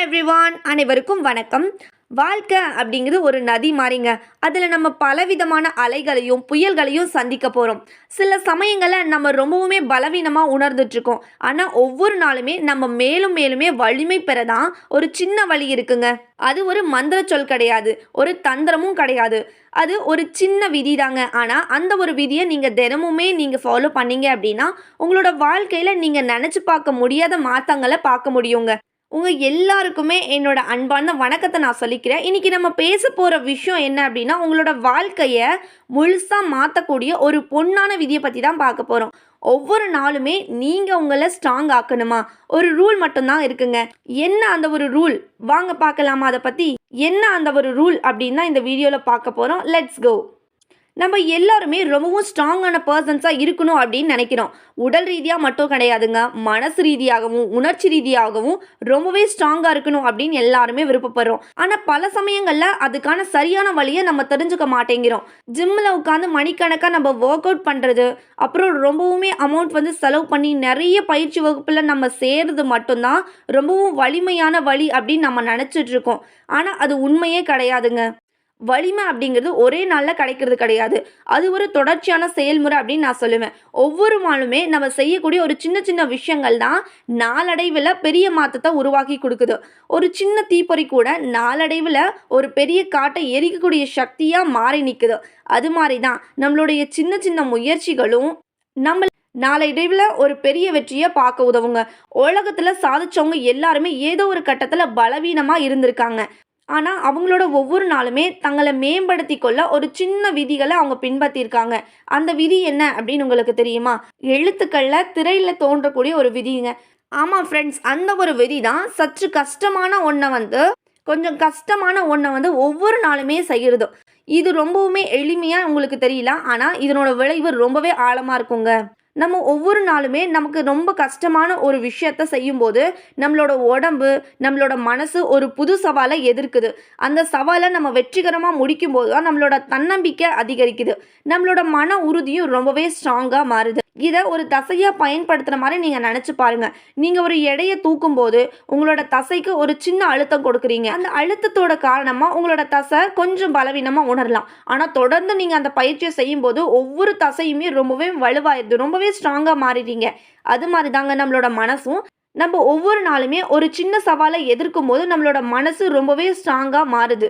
Everyone, அனைவருக்கும் வணக்கம். வாழ்க்கை அப்படிங்கிறது ஒரு நதி மாறிங்க. அதில் நம்ம பலவிதமான அலைகளையும் புயல்களையும் சந்திக்க போகிறோம். சில சமயங்களில் நம்ம ரொம்பவுமே பலவீனமாக உணர்ந்துட்டுருக்கோம். ஆனால் ஒவ்வொரு நாளுமே நம்ம மேலும் மேலுமே வலிமை பெறதான் ஒரு சின்ன வழி இருக்குங்க. அது ஒரு மந்திர சொல் கிடையாது, ஒரு தந்திரமும் கிடையாது. அது ஒரு சின்ன விதி தாங்க. ஆனால் அந்த ஒரு விதியை நீங்கள் தினமுமே நீங்கள் ஃபாலோ பண்ணீங்க அப்படின்னா உங்களோட வாழ்க்கையில் நீங்கள் நினச்சி பார்க்க முடியாத மாற்றங்களை பார்க்க முடியுங்க. உங்க எல்லாருக்குமே என்னோட அன்பான வணக்கத்தை நான் சொல்லிக்கிறேன். இன்னைக்கு நம்ம பேச போற விஷயம் என்ன அப்படின்னா, உங்களோட வாழ்க்கைய முழுசா மாத்தக்கூடிய ஒரு பொன்னான விதிய பத்தி தான் பார்க்க போறோம். ஒவ்வொரு நாளுமே நீங்க உங்கள ஸ்ட்ராங் ஆக்கணுமா? ஒரு ரூல் மட்டும் தான் இருக்குங்க. என்ன அந்த ஒரு ரூல்? வாங்க பார்க்கலாமா அத பத்தி? என்ன அந்த ஒரு ரூல் அப்படின்னு தான் இந்த வீடியோல பார்க்க போறோம். Let's go. நம்ம எல்லாருமே ரொம்பவும் ஸ்ட்ராங்கான பர்சன்ஸாக இருக்கணும் அப்படின்னு நினைக்கிறோம். உடல் ரீதியாக மட்டும் கிடையாதுங்க, மனசு ரீதியாகவும் உணர்ச்சி ரீதியாகவும் ரொம்பவே ஸ்ட்ராங்காக இருக்கணும் அப்படின்னு எல்லாருமே விருப்பப்படுறோம். ஆனால் பல சமயங்களில் அதுக்கான சரியான வழியை நம்ம தெரிஞ்சுக்க மாட்டேங்கிறோம். ஜிம்மில் உட்காந்து மணிக்கணக்காக நம்ம ஒர்க் அவுட் பண்ணுறது, அப்புறம் ரொம்பவுமே அமௌண்ட் செலவு பண்ணி நிறைய பயிற்சி வகுப்பில் நம்ம சேர்றது மட்டும்தான் ரொம்பவும் வலிமையான வழி அப்படின்னு நம்ம நினச்சிட்டு இருக்கோம். ஆனால் அது உண்மையே கிடையாதுங்க. வலிமை அப்படிங்கிறது ஒரே நாளில் கிடைக்கிறது கிடையாது. அது ஒரு தொடர்ச்சியான செயல்முறை அப்படின்னு நான் சொல்லுவேன். ஒவ்வொரு நாளுமே நம்ம செய்யக்கூடிய ஒரு சின்ன சின்ன விஷயங்கள் தான் நாளடைவில் பெரிய மாற்றத்தை உருவாக்கி கொடுக்குது. ஒரு சின்ன தீப்பொறி கூட நாளடைவில் ஒரு பெரிய காட்டை எரிக்கக்கூடிய சக்தியாக மாறி நிற்குது. அது மாதிரி தான் நம்மளுடைய சின்ன சின்ன முயற்சிகளும் நம்ம நாளடைவில் ஒரு பெரிய வெற்றியை பார்க்க உதவுங்க. உலகத்தில் சாதிச்சவங்க எல்லாருமே ஏதோ ஒரு கட்டத்தில் பலவீனமாக இருந்திருக்காங்க. ஆனால் அவங்களோட ஒவ்வொரு நாளுமே தங்களை மேம்படுத்தி கொள்ள ஒரு சின்ன விதிகளை அவங்க பின்பற்றியிருக்காங்க. அந்த விதி என்ன அப்படின்னு உங்களுக்கு தெரியுமா? எழுத்துக்களில் திரையில் தோன்றக்கூடிய ஒரு விதிங்க. ஆமாம் ஃப்ரெண்ட்ஸ், அந்த ஒரு விதி தான் சற்று கஷ்டமான கொஞ்சம் கஷ்டமான ஒன்றை ஒவ்வொரு நாளுமே செய்கிறது. இது ரொம்பவுமே எளிமையாக உங்களுக்கு தெரியல, ஆனால் இதனோட விளைவு ரொம்பவே ஆழமாக இருக்குங்க. நம்ம ஒவ்வொரு நாளுமே நமக்கு ரொம்ப கஷ்டமான ஒரு விஷயத்த செய்யும்போது நம்மளோட உடம்பு, நம்மளோட மனசு ஒரு புது சவாலை எதிர்க்குது. அந்த சவாலை நம்ம வெற்றிகரமாக முடிக்கும்போது தான் நம்மளோட தன்னம்பிக்கை அதிகரிக்குது. நம்மளோட மன உறுதியும் ரொம்பவே ஸ்ட்ராங்காக மாறுது. இதை ஒரு தசையாக பயன்படுத்துகிற மாதிரி நீங்கள் நினச்சி பாருங்கள். நீங்கள் ஒரு எடையை தூக்கும்போது உங்களோட தசைக்கு ஒரு சின்ன அழுத்தம் கொடுக்குறீங்க. அந்த அழுத்தத்தோட காரணமாக உங்களோட தசை கொஞ்சம் பலவீனமாக உணரலாம். ஆனால் தொடர்ந்து நீங்கள் அந்த பயிற்சியை செய்யும்போது ஒவ்வொரு தசையுமே ரொம்பவே வலுவாயிருது, ரொம்பவே ஸ்ட்ராங்காக மாறிடுறீங்க. அது மாதிரி தாங்க நம்மளோட மனசும். நம்ம ஒவ்வொரு நாளுமே ஒரு சின்ன சவாலை எதிர்க்கும் போது நம்மளோட மனசு ரொம்பவே ஸ்ட்ராங்காக மாறுது.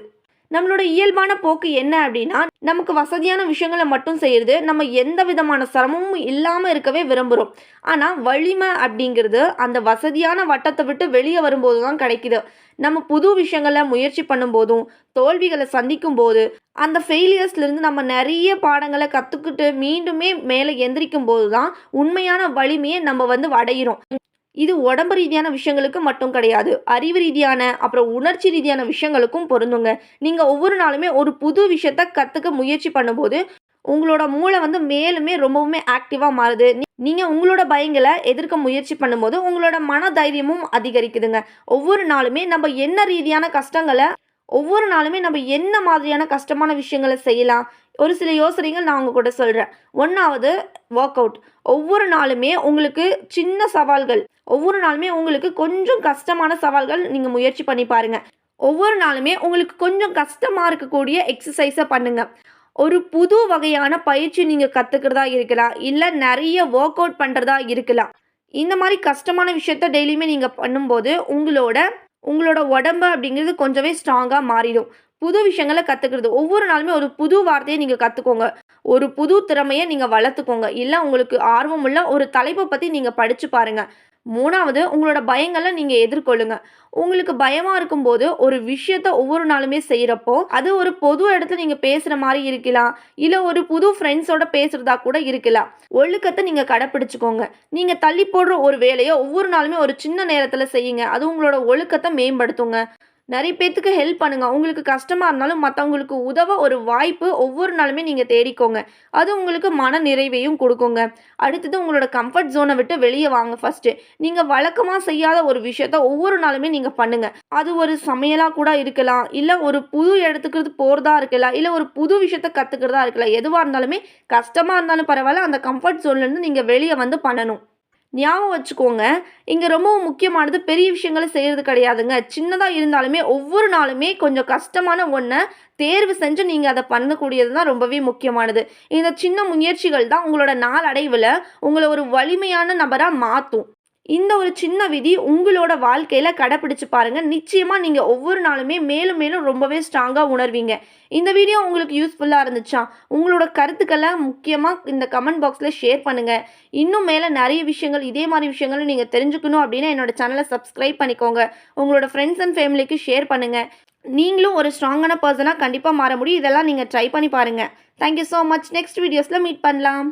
நம்மளோட இயல்பான போக்கு என்ன அப்படின்னா, நமக்கு வசதியான விஷயங்களை மட்டும் செய்கிறது, நம்ம எந்த விதமான சிரமமும் இல்லாமல் இருக்கவே விரும்புகிறோம். ஆனால் வலிமை அப்படிங்கிறது அந்த வசதியான வட்டத்தை விட்டு வெளியே வரும்போது தான் கிடைக்குது. நம்ம புது விஷயங்களை முயற்சி பண்ணும்போதும் தோல்விகளை சந்திக்கும் போது அந்த ஃபெயிலியர்ஸ்லேருந்து நம்ம நிறைய பாடங்களை கற்றுக்கிட்டு மீண்டுமே மேலே எந்திரிக்கும் போது தான் உண்மையான வலிமையை நம்ம அடையிறோம். இது உடம்பு ரீதியான விஷயங்களுக்கு மட்டும் கிடையாது, அறிவு ரீதியான அப்புறம் உணர்ச்சி ரீதியான விஷயங்களுக்கும் பொருந்துங்க. நீங்கள் ஒவ்வொரு நாளுமே ஒரு புது விஷயத்த கற்றுக்க முயற்சி பண்ணும்போது உங்களோட மூளை மேலுமே ரொம்பவுமே ஆக்டிவாக மாறுது. நீங்கள் உங்களோட பயங்களை எதிர்க்க முயற்சி பண்ணும்போது உங்களோட மன தைரியமும் அதிகரிக்குதுங்க. ஒவ்வொரு நாளுமே நம்ம என்ன மாதிரியான கஷ்டமான விஷயங்களை செய்யலாம், ஒரு சில யோசனைகள் நான் உங்க கூட சொல்கிறேன். ஒன்றாவது, ஒர்க் அவுட். ஒவ்வொரு நாளுமே உங்களுக்கு சின்ன சவால்கள், ஒவ்வொரு நாளுமே உங்களுக்கு கொஞ்சம் கஷ்டமான சவால்கள் நீங்கள் முயற்சி பண்ணி பாருங்கள். ஒவ்வொரு நாளுமே உங்களுக்கு கொஞ்சம் கஷ்டமாக இருக்கக்கூடிய எக்ஸசைஸை பண்ணுங்கள். ஒரு புது வகையான பயிற்சி நீங்கள் கற்றுக்கிறதா இருக்கலாம், இல்லை நிறைய ஒர்க் அவுட் பண்ணுறதா இருக்கலாம். இந்த மாதிரி கஷ்டமான விஷயத்த டெய்லியுமே நீங்கள் பண்ணும்போது உங்களோட உடம்பு அப்படிங்கிறது கொஞ்சமே ஸ்ட்ராங்காக மாறிடும். புது விஷயங்களை கற்றுக்கிறது, ஒவ்வொரு நாளுமே ஒரு புது வார்த்தையை நீங்கள் கற்றுக்கோங்க. ஒரு புது திறமையை நீங்கள் வளர்த்துக்கோங்க. இல்லை உங்களுக்கு ஆர்வமுள்ள ஒரு தலைப்பை பற்றி நீங்கள் படித்து பாருங்கள். மூணாவது, உங்களோட பயங்களை நீங்கள் எதிர்கொள்ளுங்க. உங்களுக்கு பயமாக இருக்கும்போது ஒரு விஷயத்த ஒவ்வொரு நாளுமே செய்கிறப்போ அது ஒரு பொது இடத்துல நீங்கள் பேசுகிற மாதிரி இருக்கலாம், இல்லை ஒரு புது ஃப்ரெண்ட்ஸோட பேசுகிறதா கூட இருக்கலாம். ஒழுக்கத்தை நீங்கள் கடைப்பிடிச்சிக்கோங்க. நீங்கள் தள்ளி போடுற ஒரு வேலையை ஒவ்வொரு நாளுமே ஒரு சின்ன நேரத்தில் செய்யுங்க. அது உங்களோட ஒழுக்கத்தை மேம்படுத்துங்க. நிறைய பேர்த்துக்கு ஹெல்ப் பண்ணுங்கள். உங்களுக்கு கஷ்டமாக இருந்தாலும் மற்றவங்களுக்கு உதவ ஒரு வாய்ப்பு ஒவ்வொரு நாளுமே நீங்கள் தேடிக்கோங்க. அது உங்களுக்கு மன நிறைவையும் கொடுக்குங்க. அடுத்தது, உங்களோட கம்ஃபர்ட் ஜோனை விட்டு வெளியே வாங்க. ஃபஸ்ட்டு நீங்கள் வழக்கமாக செய்யாத ஒரு விஷயத்த ஒவ்வொரு நாளுமே நீங்கள் பண்ணுங்கள். அது ஒரு சமையலாக கூட இருக்கலாம், இல்லை ஒரு புது இடத்துக்கு போகிறதா இருக்கலாம், இல்லை ஒரு புது விஷயத்த கற்றுக்கிறதா இருக்கலாம். எதுவாக இருந்தாலுமே கஷ்டமாக இருந்தாலும் பரவாயில்ல, அந்த கம்ஃபர்ட் ஜோன்லேருந்து நீங்கள் வெளியே பண்ணணும். ஞாபகம் வச்சுக்கோங்க, இங்க ரொம்பவும் முக்கியமானது பெரிய விஷயங்கள செய்றது கிடையாதுங்க. சின்னதா இருந்தாலுமே ஒவ்வொரு நாளுமே கொஞ்சம் கஷ்டமான ஒண்ண தேர்வு செஞ்சு நீங்க அத பண்ணக்கூடியது தான் ரொம்பவே முக்கியமானது. இந்த சின்ன முயற்சிகள் தான் உங்களோட நாளடைவுல உங்கள ஒரு வலிமையான நபரா மாத்தும். இந்த ஒரு சின்ன விதி உங்களோட வாழ்க்கையில கடைப்பிடிச்சு பாருங்க. நிச்சயமா நீங்க ஒவ்வொரு நாளுமே மேலும் மேலும் ரொம்பவே ஸ்ட்ராங்கா உணர்வீங்க. இந்த வீடியோ உங்களுக்கு யூஸ்ஃபுல்லா இருந்துச்சா? உங்களோட கருத்துக்கள முக்கியமா இந்த கமெண்ட் பாக்ஸ்ல ஷேர் பண்ணுங்க. இன்னும் மேல நெறைய விஷயங்கள் இதே மாரி விஷயங்கள நீங்க தெரிஞ்சுக்கணும் அப்டின்னா என்னோட சேனல சப்ஸ்கிரைப் பண்ணிக்கோங்க. உங்களோட ஃப்ரெண்ட்ஸ் அண்ட் ஃபேமிலிக்கு ஷேர் பண்ணுங்க. நீங்களும் ஒரு ஸ்ட்ராங்கான பெர்சனா கண்டிப்பா மாற முடியும். இதெல்லாம் நீங்க ட்ரை பண்ணி பாருங்க. Thank you so much. Next வீடியோஸ்ல மீட் பண்ணலாம்.